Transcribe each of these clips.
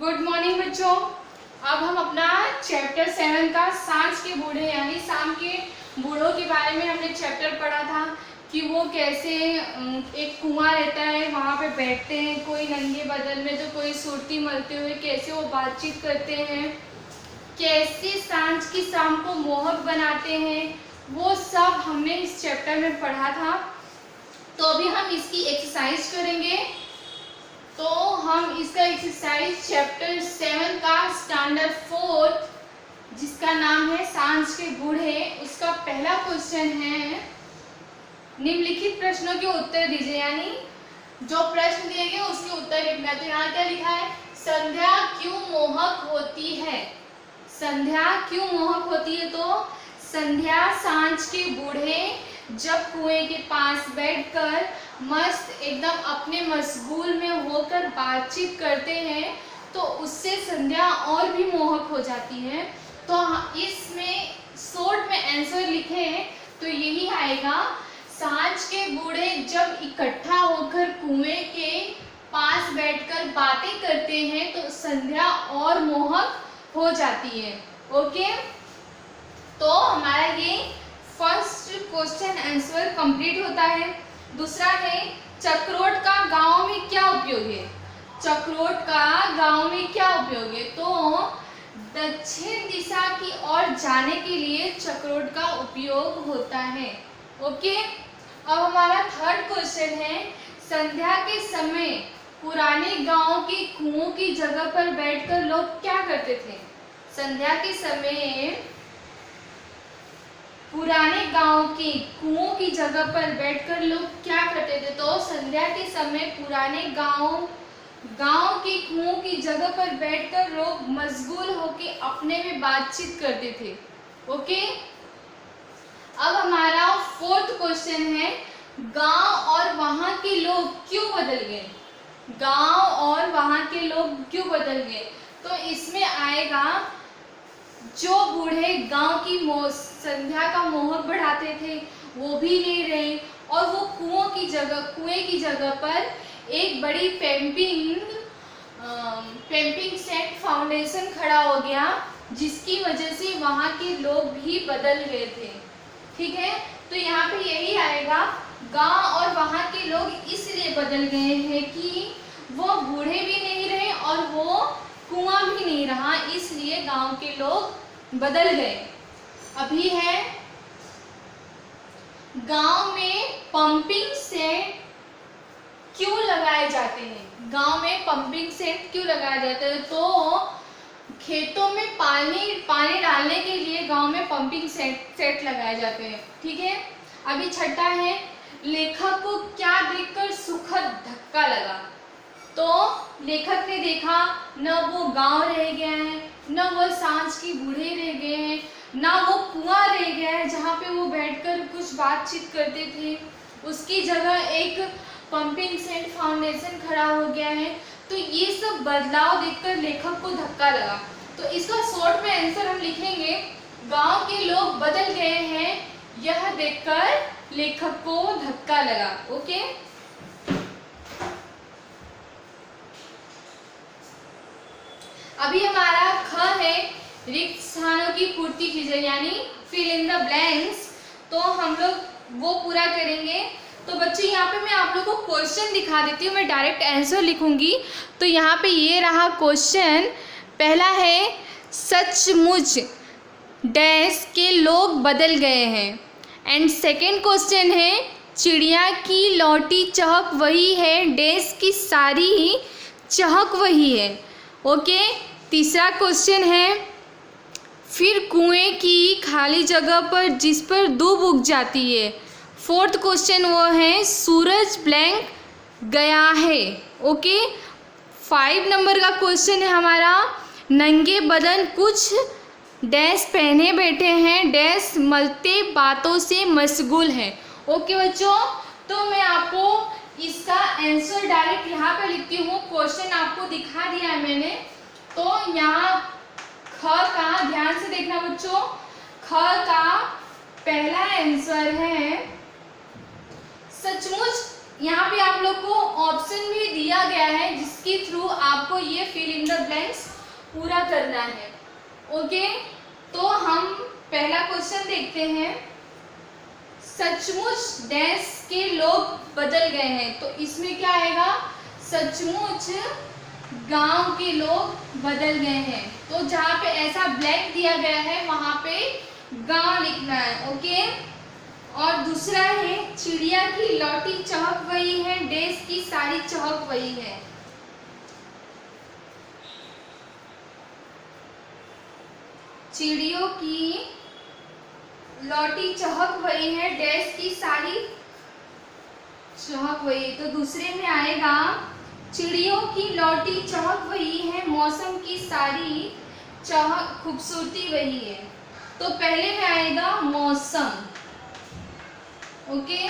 Good morning बच्चों। अब हम अपना चैप्टर 7 का सांझ के बूढ़े यानी शाम के बूढ़ों के बारे में हमने चैप्टर पढ़ा था कि वो कैसे एक कुआं रहता है, वहाँ पे बैठते हैं, कोई नंगे बदन में तो कोई सुरती मलते हुए, कैसे वो बातचीत करते हैं, कैसे सांझ की शाम को मोहक बनाते हैं, वो सब हमने इस चैप्टर में पढ़ा था। तो अभी हम इसकी एक्सरसाइज करेंगे। तो हम इसका एक्सरसाइज चैप्टर 7 का स्टैंडर्ड 4 जिसका नाम है सांझ के बूढ़े, उसका पहला क्वेश्चन है निम्नलिखित प्रश्नों के उत्तर दीजिए, यानी जो प्रश्न दिए गए उसके उत्तर लिखना। तो यहाँ क्या लिखा है, संध्या क्यों मोहक होती है। संध्या क्यों मोहक होती है, तो संध्या सांझ के बूढ़े जब कुएं के पास बैठकर मस्त एकदम अपने मशगूल में होकर बातचीत करते हैं तो उससे संध्या और भी मोहक हो जाती है। तो इसमें शॉर्ट में आंसर लिखे तो यही आएगा, सांझ के बूढ़े जब इकट्ठा होकर कुएं के पास बैठकर बातें करते हैं तो संध्या और मोहक हो जाती है। ओके, तो हमारा ये फर्स्ट क्वेश्चन आंसर कंप्लीट होता है। दूसरा है चक्रोट का गांव में क्या उपयोग है। चक्रोट का गांव में क्या उपयोग है, तो दक्षिण दिशा की ओर जाने के लिए चक्रोट का उपयोग होता है। ओके, अब हमारा थर्ड क्वेश्चन है संध्या के समय पुराने गांव के कुओं की जगह पर बैठकर लोग क्या करते थे। संध्या के समय पुराने गांव के कुओं की जगह पर बैठकर लोग क्या करते थे, तो संध्या के समय पुराने गांव के कुओं की जगह पर बैठकर लोग मशगूल होके अपने में बातचीत करते थे। ओके, अब हमारा फोर्थ क्वेश्चन है गांव और वहां के लोग क्यों बदल गए। गांव और वहां के लोग क्यों बदल गए, तो इसमें आएगा जो बूढ़े गांव की संध्या का मोहक बढ़ाते थे वो भी नहीं रहे और वो कुएं की जगह पर एक बड़ी पंपिंग सेट फाउंडेशन खड़ा हो गया, जिसकी वजह से वहां के लोग भी बदल गए थे। ठीक है, तो यहाँ पे यही आएगा, गांव और वहां के लोग इसलिए बदल गए हैं कि वो बूढ़े भी नहीं रहे और वो कुआं भी नहीं रहा, इसलिए गांव के लोग बदल गए। अभी है गांव में पंपिंग सेट क्यों लगाए जाते हैं। गांव में पंपिंग सेट क्यों लगाए जाते हैं, तो खेतों में पानी डालने के लिए गांव में पंपिंग सेट लगाए जाते हैं। ठीक है, अभी छठा है लेखक को क्या देखकर सुखद धक्का लगा। तो लेखक ने देखा न वो गांव रह गया है, न वो सांझ की बूढ़े रह गए हैं, ना वो कुआं रह गया है जहाँ पे वो बैठकर कुछ बातचीत करते थे, उसकी जगह एक पंपिंग सेट फाउंडेशन खड़ा हो गया है। तो ये सब बदलाव देखकर लेखक को धक्का लगा। तो इसका शॉर्ट में आंसर हम लिखेंगे गांव के लोग बदल गए हैं, यह देखकर लेखक को धक्का लगा। ओके, अभी हमारा ख है रिक्त स्थानों की पूर्ति कीजिए, यानी फिल इन द ब्लैंक्स। तो हम लोग वो पूरा करेंगे। तो बच्चे यहाँ पे मैं आप लोगों को क्वेश्चन दिखा देती हूँ, मैं डायरेक्ट आंसर लिखूंगी। तो यहाँ पे ये रहा क्वेश्चन, पहला है सचमुच डैश के लोग बदल गए हैं। एंड सेकेंड क्वेश्चन है चिड़िया की लौटी चहक वही है, डैश की सारी चहक वही है। ओके, तीसरा क्वेश्चन है फिर कुएं की खाली जगह पर जिस पर दूब उग जाती है। फोर्थ क्वेश्चन वो है सूरज ब्लैंक गया है। ओके, 5 नंबर का क्वेश्चन है हमारा नंगे बदन कुछ डैश पहने बैठे हैं, डैश मलते बातों से मशगूल हैं। ओके बच्चों, तो मैं आपको इसका आंसर डायरेक्ट यहाँ पे लिखती हूँ, क्वेश्चन आपको दिखा दिया है मैंने। तो यहाँ ख का ध्यान से देखना बच्चों, ख का पहला आंसर है सचमुच यहाँ पे आप लोग को ऑप्शन भी दिया गया है जिसके थ्रू आपको ये फिल इन द ब्लैंक्स पूरा करना है। ओके, तो हम पहला क्वेश्चन देखते हैं। सचमुच डैश के लोग बदल गए हैं, तो इसमें क्या आएगा? सचमुच गांव के लोग बदल गए हैं। तो जहाँ पे ऐसा ब्लैंक दिया गया है वहां पे गांव लिखना है। ओके, और दूसरा है चिड़िया की लौटी चहक वही है, डैश की सारी चहक वही है। चिड़ियों की लौटी चहक वही है, डैश की सारी चहक वही। तो दूसरे में आएगा चिड़ियों की लौटी चहक वही है, मौसम की सारी चहक खूबसूरती वही है। तो पहले में आएगा मौसम, ओके,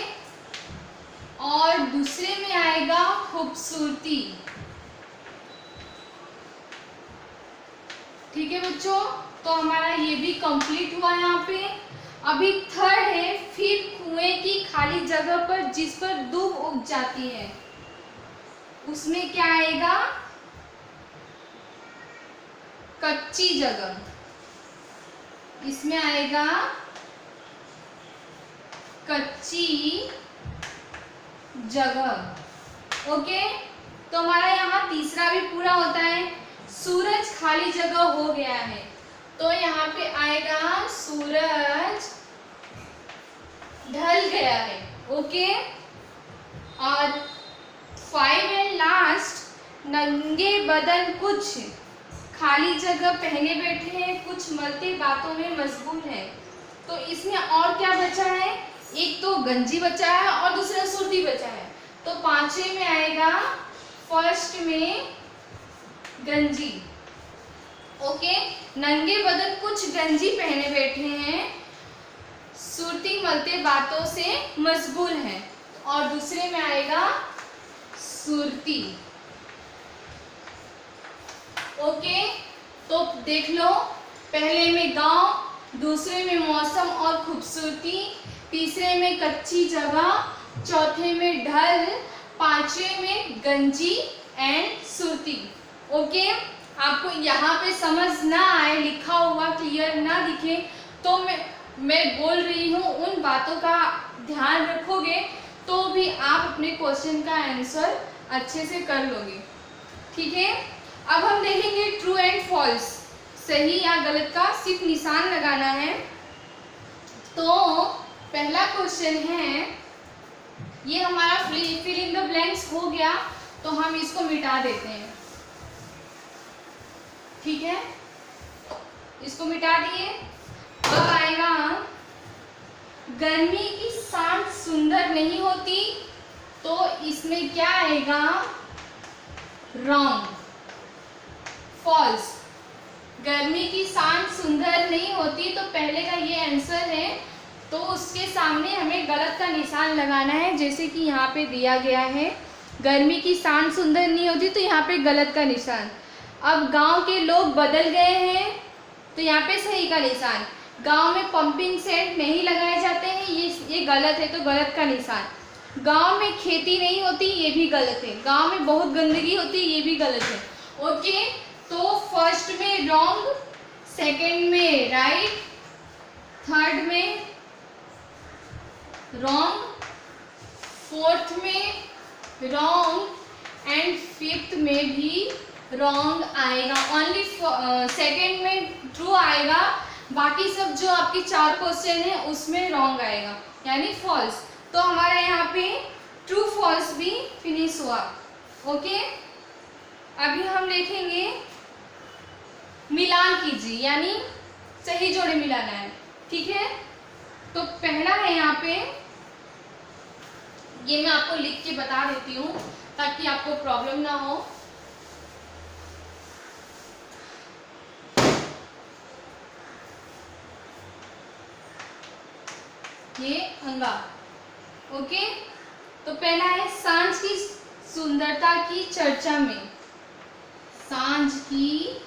और दूसरे में आएगा खूबसूरती। ठीक है बच्चों, तो हमारा ये भी कंप्लीट हुआ यहाँ पे। अभी थर्ड है, फिर कुएं की खाली जगह पर जिस पर दूब उग जाती है, उसमें क्या आएगा? कच्ची जगह। इसमें आएगा कच्ची जगह। ओके, तो हमारा यहाँ तीसरा भी पूरा होता है। सूरज खाली जगह हो गया है, तो यहाँ पे आएगा सूरज ढल गया है। ओके, और 5 एंड लास्ट, नंगे बदन कुछ खाली जगह पहने बैठे हैं, कुछ मलते बातों में मशगूल है। तो इसमें और क्या बचा है? एक तो गंजी बचा है और दूसरा सुर्ती बचा है। तो पांचवे में आएगा फर्स्ट में गंजी। ओके, नंगे बदन कुछ गंजी पहने बैठे हैं, सुरती मलते बातों से मशगूल है, और दूसरे में आएगा सुरती। ओके, तो देख लो, पहले में गांव, दूसरे में मौसम और खूबसूरती, तीसरे में कच्ची जगह, चौथे में ढल, पांचवे में गंजी एंड सुरती। ओके, आपको यहाँ पे समझ ना आए, लिखा हुआ क्लियर ना दिखे, तो मैं बोल रही हूँ, उन बातों का ध्यान रखोगे तो भी आप अपने क्वेश्चन का आंसर अच्छे से कर लोगे। ठीक है, अब हम देखेंगे ट्रू एंड फॉल्स, सही या गलत का सिर्फ निशान लगाना है। तो पहला क्वेश्चन है, ये हमारा फिल इन द ब्लैंक्स हो गया, तो हम इसको मिटा देते हैं। ठीक है, इसको मिटा दिए। अब आएगा, गर्मी की सांस सुंदर नहीं होती, तो इसमें क्या आएगा? Wrong, false. गर्मी की सांस सुंदर नहीं होती, तो पहले का ये आंसर है, तो उसके सामने हमें गलत का निशान लगाना है, जैसे कि यहाँ पे दिया गया है, गर्मी की सांस सुंदर नहीं होती, तो यहाँ पे गलत का निशान। अब गांव के लोग बदल गए हैं, तो यहाँ पे सही का निशान। गांव में पंपिंग सेट नहीं लगाए जाते हैं, ये गलत है, तो गलत का निशान। गांव में खेती नहीं होती, ये भी गलत है। गांव में बहुत गंदगी होती है, ये भी गलत है। ओके, तो फर्स्ट में रॉन्ग, सेकंड में राइट, थर्ड में रॉन्ग, फोर्थ में रॉन्ग एंड फिफ्थ में भी रॉन्ग आएगा। ओनली सेकंड में ट्रू आएगा, बाकी सब जो आपके 4 क्वेश्चन है उसमें रॉन्ग आएगा, यानी फॉल्स। तो हमारे यहाँ पे ट्रू फॉल्स भी फिनिश हुआ। ओके, अभी हम देखेंगे मिलान कीजिए, यानी सही जोड़े मिलाना है। ठीक है, तो पहला है यहाँ पे, ये मैं आपको लिख के बता देती हूँ ताकि आपको प्रॉब्लम ना हो। ये अंगा। ओके, तो पहला है, सांझ की सुंदरता की चर्चा में। सांझ की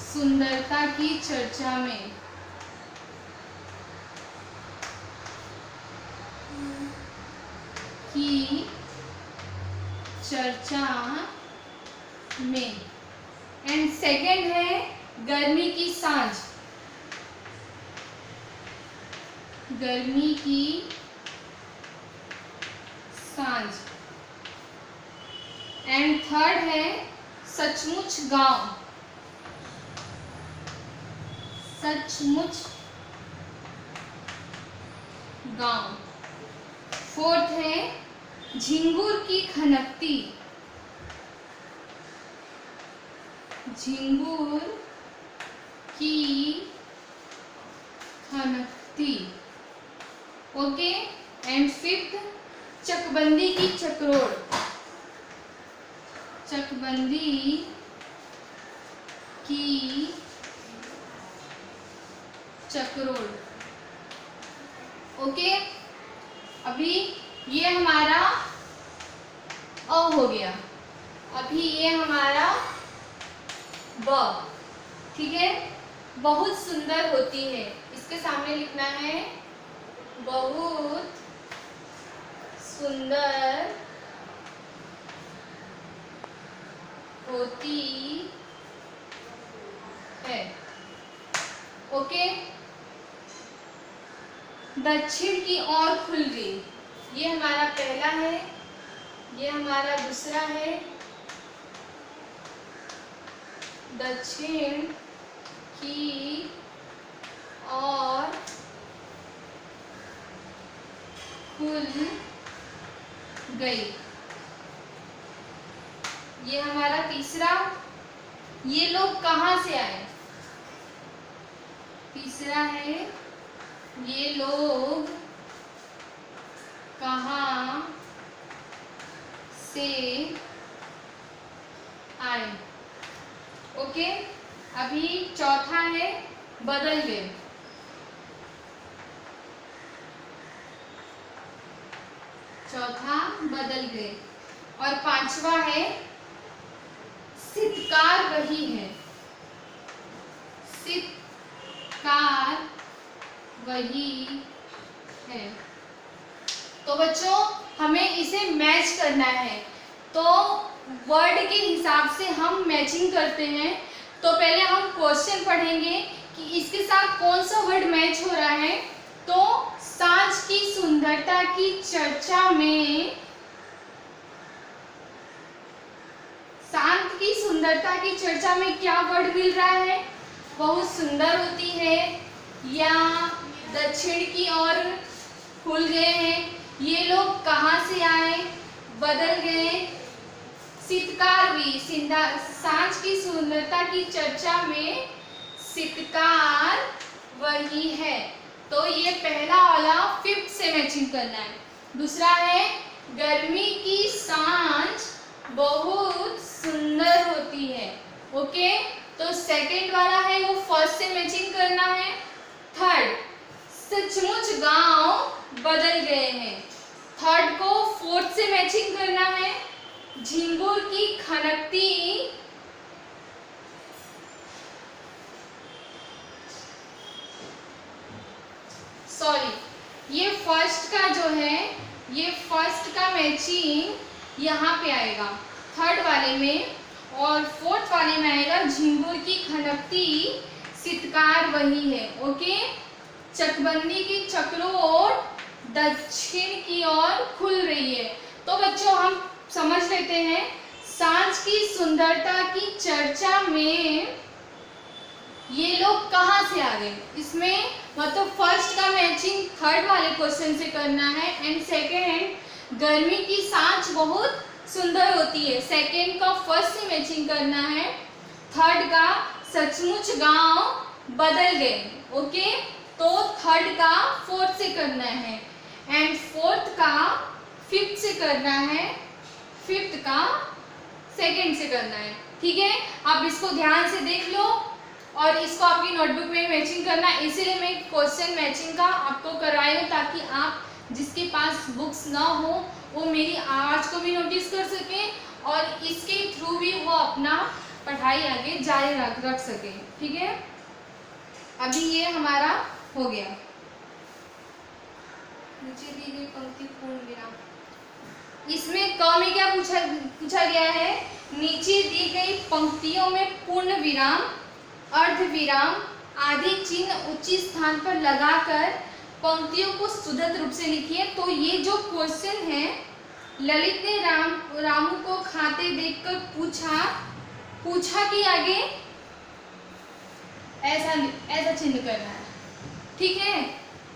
सुंदरता की चर्चा में। की चर्चा में। एंड सेकंड है गर्मी की सांझ, गर्मी की सांझ। एंड थर्ड है सचमुच गांव, सचमुच गांव। फोर्थ है झिंगुर की खनकती, झिंगुर की खनकती। ओके। एंड फिफ्थ चकबंदी की चक्रोड़, चकबंदी की चक्रोड़। ओके। अभी ये हमारा अ हो गया, अभी ये हमारा ब। ठीक है। बहुत सुंदर होती है, इसके सामने लिखना है बहुत सुंदर होती है। ओके। दक्षिण की ओर खुल गई, ये हमारा पहला है, ये हमारा दूसरा है। दक्षिण की ओर खुल गई, ये हमारा तीसरा। ये लोग कहाँ से आए, तीसरा है ये लोग कहाँ से आए। ओके। अभी चौथा है बदल गए, चौथा बदल गए। और पांचवा है सितकार वही है, सितकार वही है। तो बच्चों हमें इसे मैच करना है, तो वर्ड के हिसाब से हम मैचिंग करते हैं। तो पहले हम क्वेश्चन पढ़ेंगे कि इसके साथ कौन सा वर्ड मैच हो रहा है। तो सांझ की सुंदरता की चर्चा में, शांत की सुंदरता की चर्चा में क्या वर्ड मिल रहा है, बहुत सुंदर होती है, या दक्षिण की ओर खुल गए हैं, ये लोग कहाँ से आए, बदल गए, सितकार भी, सांझ की सुंदरता की चर्चा में सितकार वही है। तो ये पहला वाला फिफ्थ से मैचिंग करना है। दूसरा है गर्मी की सांझ बहुत सुंदर होती है। ओके। तो सेकंड वाला है वो फर्स्ट से मैचिंग करना है। थर्ड सचमुच गांव बदल गए हैं, थर्ड को फोर्थ से मैचिंग करना है। झिंगुर की खनकती ये फर्स्ट का जो है, ये फर्स्ट का मैचिंग यहाँ पे आएगा थर्ड वाले में, और फोर्थ वाले में आएगा झिंगुर की खनकती सितकार वही है। ओके। चकबंदी की चक्रोड़ दक्षिण की ओर खुल रही है। तो बच्चों हम समझ लेते हैं, सांझ की सुंदरता की चर्चा में ये लोग कहाँ से आ गए, इसमें मतलब फर्स्ट का मैचिंग थर्ड वाले क्वेश्चन से करना है। एंड सेकेंड गर्मी की सांझ बहुत सुंदर होती है, सेकेंड का फर्स्ट से मैचिंग करना है। थर्ड का सचमुच गांव बदल गए। ओके। तो थर्ड का फोर्थ से करना है, एंड फोर्थ का फिफ्थ से करना है, फिफ्थ का सेकेंड से करना है। ठीक है। आप इसको ध्यान से देख लो और इसको आपकी नोटबुक में मैचिंग करना, इसीलिए मैं क्वेश्चन मैचिंग का आपको कराई हूँ, ताकि आप जिसके पास बुक्स ना हो वो मेरी आवाज़ को भी नोटिस कर सके और इसके थ्रू भी वो अपना पढ़ाई आगे जारी रख सके। ठीक है। अभी ये हमारा हो गया, नीचे दी गई पंक्ति पूर्ण विराम। इसमें क में क्या पूछा गया है, नीचे दी गई पंक्तियों में पूर्ण विराम, अर्ध विराम आदि चिन्ह उचित स्थान पर लगाकर पंक्तियों को सुधृढ़ रूप से लिखिए। तो ये जो क्वेश्चन है, ललित ने रामू को खाते देखकर पूछा कि आगे ऐसा चिन्ह करना है, ठीक है।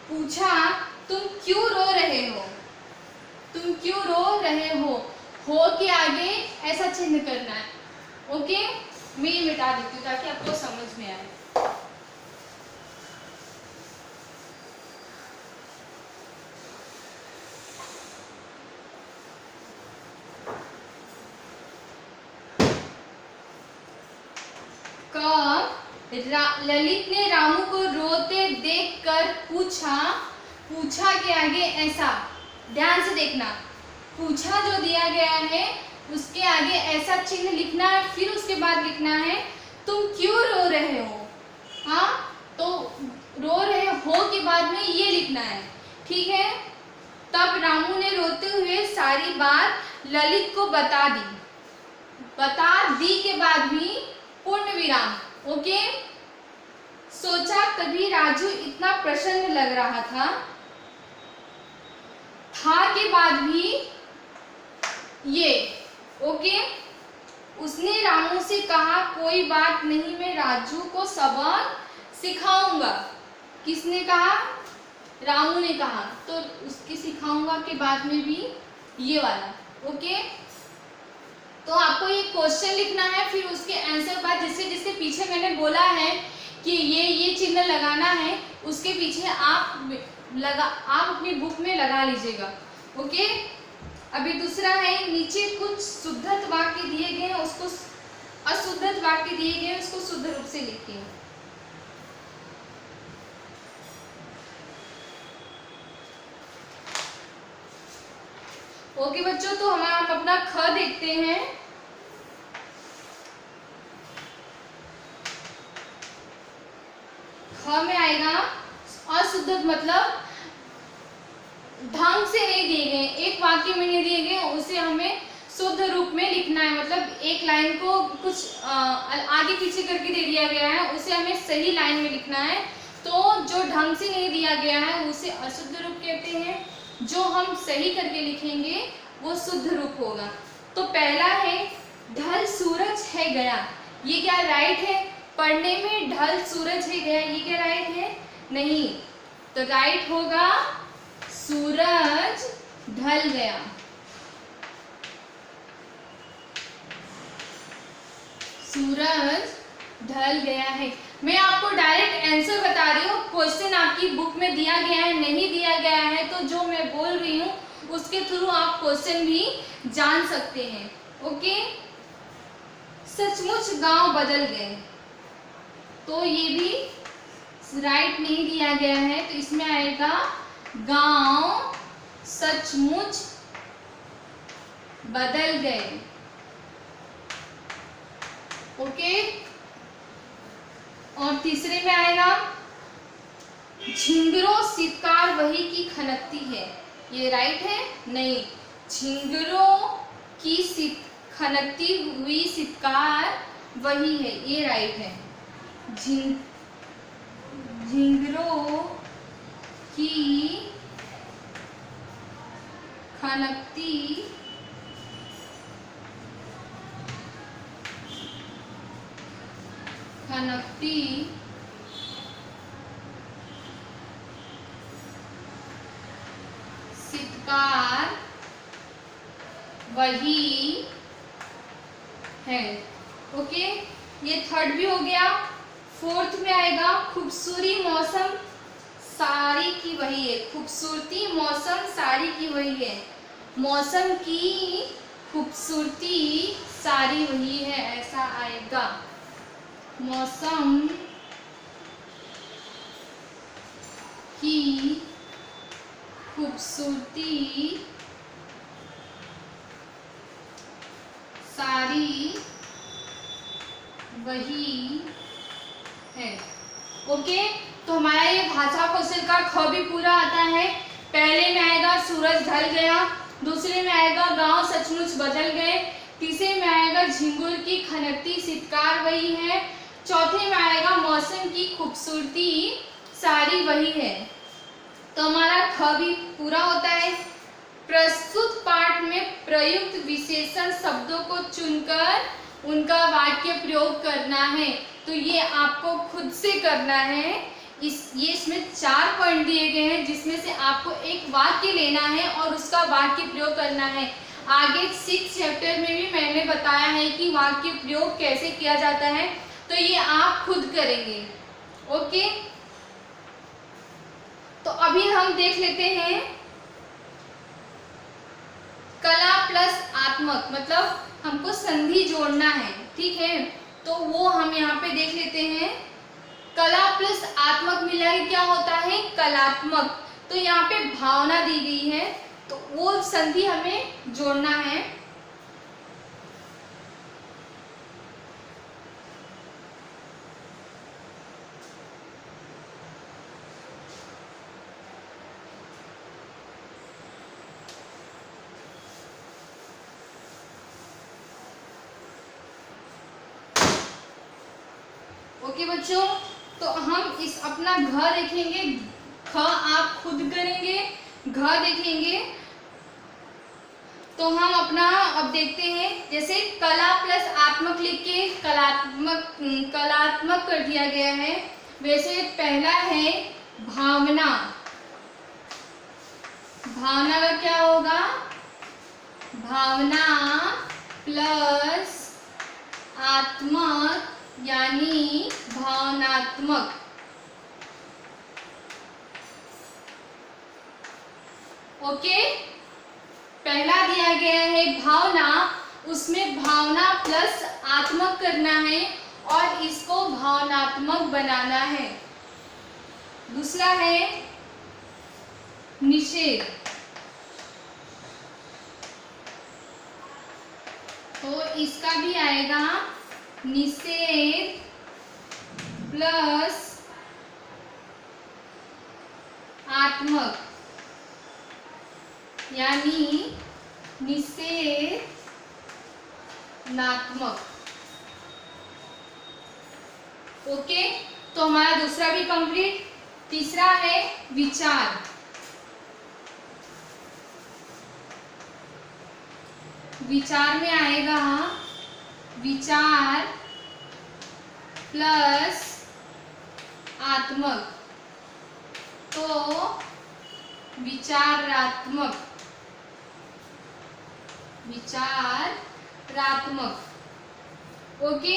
पूछा तुम क्यों रो रहे हो, तुम क्यों रो रहे हो के आगे ऐसा चिन्ह करना है। ओके, मैं ये मिटा देती हूँ ताकि आपको समझ में आए। ललित ने रामू को रोते देखकर पूछा के आगे ऐसा, ध्यान से देखना, पूछा जो दिया गया है उसके आगे ऐसा चिन्ह लिखना है, फिर उसके बाद लिखना है तुम क्यों रो रहे हो। हाँ, तो रो रहे हो के बाद में ये लिखना है, ठीक है। तब रामू ने रोते हुए सारी बात ललित को बता दी के बाद भी पूर्ण विराम। ओके, सोचा तभी राजू इतना प्रसन्न लग रहा था के बाद भी ये। ओके, उसने रामू से कहा कोई बात नहीं, मैं राजू को सबक सिखाऊंगा। किसने कहा, रामू ने कहा, तो उसकी सिखाऊंगा के बाद में भी ये वाला। ओके, तो आपको ये क्वेश्चन लिखना है, फिर उसके आंसर बाद जिसके पीछे मैंने बोला है कि ये चिन्ह लगाना है, उसके पीछे आप अपनी बुक में लगा लीजिएगा। ओके, अभी दूसरा है, नीचे कुछ शुद्ध वाक्य दिए गए हैं, उसको अशुद्ध वाक्य दिए गए हैं, उसको शुद्ध रूप से लिखिए। ओके बच्चों, तो हम आप अपना ख देखते हैं। ख में आएगा अशुद्ध, मतलब ढंग से नहीं दिए गए, एक वाक्य में नहीं दिए गए, उसे हमें शुद्ध रूप में लिखना है। मतलब एक लाइन को कुछ आगे पीछे करके दे दिया गया है, उसे हमें सही लाइन में लिखना है। तो जो ढंग से नहीं दिया गया है उसे अशुद्ध रूप कहते हैं, जो हम सही करके लिखेंगे वो शुद्ध रूप होगा। तो पहला है ढल सूरज है गया, ये क्या राइट है? पढ़ने में ढल सूरज है गया, ये क्या राइट है? नहीं, तो राइट होगा सूरज ढल गया। सूरज ढल गया है। मैं आपको डायरेक्ट आंसर बता रही हूँ, क्वेश्चन आपकी बुक में दिया गया है नहीं दिया गया है, तो जो मैं बोल रही हूँ उसके थ्रू आप क्वेश्चन भी जान सकते हैं। ओके, सचमुच गांव बदल गए, तो ये भी राइट नहीं दिया गया है, तो इसमें आएगा गांव सचमुच बदल गए। ओके, और तीसरे में आएगा झिंगरो शीतकार वही की खनकती है, ये राइट है? नहीं, झिंगरों की खनकती हुई शीतकार वही है, ये राइट है। झिंगरों की खनकती शीतकार वही है। ओके, ये थर्ड भी हो गया। फोर्थ में आएगा खूबसूरती मौसम सारी की वही है, खूबसूरती मौसम सारी की वही है, मौसम की खूबसूरती सारी वही है, ऐसा आएगा। मौसम की खूबसूरती सारी वही है। ओके, तो हमारा ये भाषा कौशल का ख भी पूरा आता है। पहले में आएगा सूरज ढल गया, दूसरे में आएगा गांव सचमुच बदल गए, तीसरे में आएगा झिंगुर की खनकती सितकार वही है, चौथे में आएगा मौसम की खूबसूरती सारी वही है। तो हमारा ख भी पूरा होता है। प्रस्तुत पाठ में प्रयुक्त विशेषण शब्दों को चुनकर उनका वाक्य प्रयोग करना है। तो ये आपको खुद से करना है। इसमें 4 पॉइंट दिए गए हैं जिसमें से आपको एक वाक्य लेना है और उसका वाक्य प्रयोग करना है। आगे 6 चैप्टर में भी मैंने बताया है कि वाक्य प्रयोग कैसे किया जाता है, तो ये आप खुद करेंगे। ओके, तो अभी हम देख लेते हैं कला प्लस आत्मक, मतलब हमको संधि जोड़ना है। ठीक है, तो वो हम यहाँ पे देख लेते हैं। कला प्लस आत्मक मिला के क्या होता है? कलात्मक। तो यहाँ पे भावना दी गई है, तो वो संधि हमें जोड़ना है। ओके बच्चों, तो हम इस अपना घ देखेंगे, ख आप खुद करेंगे, घ देखेंगे। तो हम अपना अब देखते हैं, जैसे कला प्लस आत्मक लिख के कलात्मक कर दिया गया है। वैसे पहला है भावना। भावना का क्या होगा? भावना प्लस आत्मक यानी भावनात्मक। ओके, पहला दिया गया है भावना, उसमें भावना प्लस आत्मक करना है और इसको भावनात्मक बनाना है। दूसरा है निषेध। तो इसका भी आएगा निषेध प्लस आत्मक यानी निषेधात्मक। ओके, तो हमारा दूसरा भी कंप्लीट। तीसरा है विचार। विचार में आएगा विचार प्लस आत्मक, तो विचारात्मक। ओके,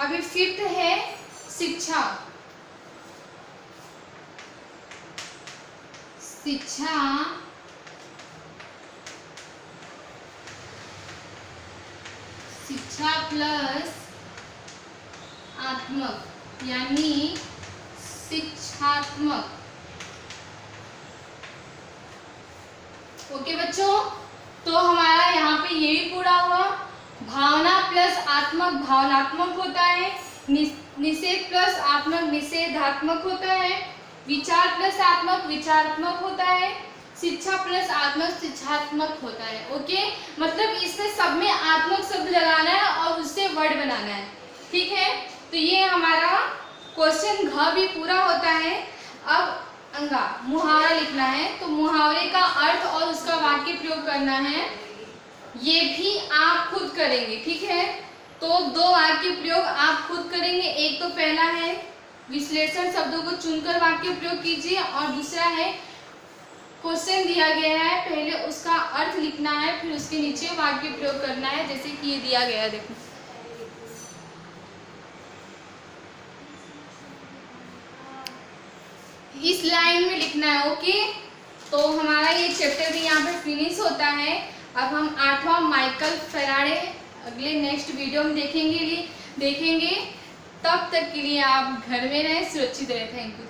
अभी 5th है शिक्षा। शिक्षा प्लस आत्मक यानी शिक्षात्मक। ओके बच्चों, तो हमारा यहाँ पे ये भी पूरा हुआ। भावना प्लस आत्मक भावनात्मक होता है, निषेध प्लस आत्मक निषेधात्मक होता है, विचार प्लस आत्मक विचारात्मक होता है, शिक्षा प्लस आत्मक शिक्षात्मक होता है। ओके, मतलब इसमें सब में आत्मक शब्द लगाना है और उससे वर्ड बनाना है। ठीक है, तो ये हमारा क्वेश्चन घ भी पूरा होता है। अब अंगा मुहावरा लिखना है, तो मुहावरे का अर्थ और उसका वाक्य प्रयोग करना है। ये भी आप खुद करेंगे। ठीक है, तो 2 वाक्य प्रयोग आप खुद करेंगे। एक तो पहला है विश्लेषण शब्दों को चुनकर वाक्य प्रयोग कीजिए, और दूसरा है क्वेश्चन दिया गया है, पहले उसका अर्थ लिखना है, फिर उसके नीचे वाक्य प्रयोग करना है, जैसे कि ये दिया गया है। देखो, इस लाइन में लिखना है। ओके, तो हमारा ये चैप्टर भी यहाँ पे फिनिश होता है। अब हम 8वां माइकल फेराडे अगले नेक्स्ट वीडियो में देखेंगे। तब तक के लिए आप घर में रहें, सुरक्षित रहें। Thank you.